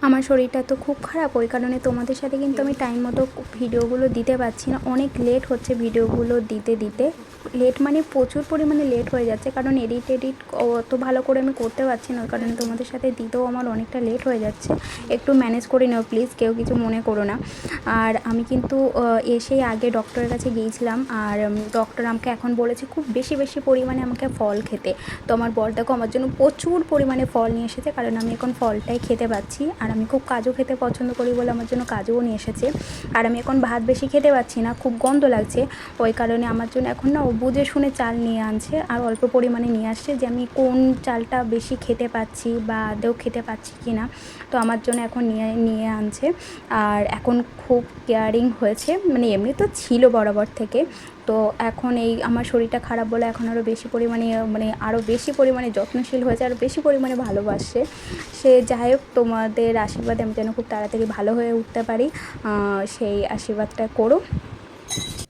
আমার শরীরটা তো খুব খারাপ, ওই কারণে তোমাদের সাথে কিন্তু আমি টাইম মতো ভিডিওগুলো দিতে পারছি না। অনেক লেট হচ্ছে ভিডিওগুলো দিতে দিতে, লেট মানে প্রচুর পরিমাণে লেট হয়ে যাচ্ছে, কারণ এডিট অত ভালো করে আমি করতে পারছি না, ওই কারণে তোমাদের সাথে দিতেও আমার অনেকটা লেট হয়ে যাচ্ছে। একটু ম্যানেজ করে নেও প্লিজ, কেউ কিছু মনে করো না। আর আমি কিন্তু এসেই আগে ডক্টরের কাছে গিয়েছিলাম, আর ডক্টর আমাকে এখন বলেছে খুব বেশি বেশি পরিমাণে আমাকে ফল খেতে। তো আমার বর দেখো আমার জন্য প্রচুর পরিমাণে ফল নিয়ে এসেছে, কারণ আমি এখন ফলটাই খেতে পাচ্ছি। আর আমি খুব কাজু খেতে পছন্দ করি বলে আমার জন্য কাজুও নিয়ে এসেছে। আর আমি এখন ভাত বেশি খেতে পাচ্ছি না, খুব গন্ধ লাগছে, ওই কারণে আমার জন্য এখন না ও বুঝে শুনে চাল নিয়ে আনছে, আর অল্প পরিমাণে নিয়ে আসছে, যে আমি কোন চালটা বেশি খেতে পাচ্ছি বা আদৌ খেতে পাচ্ছি কি না। তো আমার জন্য এখন নিয়ে নিয়ে আনছে। আর এখন খুব কেয়ারিং হয়েছে, মানে এমনি তো ছিল বরাবর থেকে, তো এখন এই আমার শরীরটা খারাপ বলে এখন আরও বেশি পরিমাণে, মানে আরও বেশি পরিমাণে যত্নশীল হয়েছে, আরও বেশি পরিমাণে ভালোবাসে। সে যাই হোক, তোমাদের আশীর্বাদে আমি যেন খুব তাড়াতাড়ি ভালো হয়ে উঠতে পারি, সেই আশীর্বাদটা করো।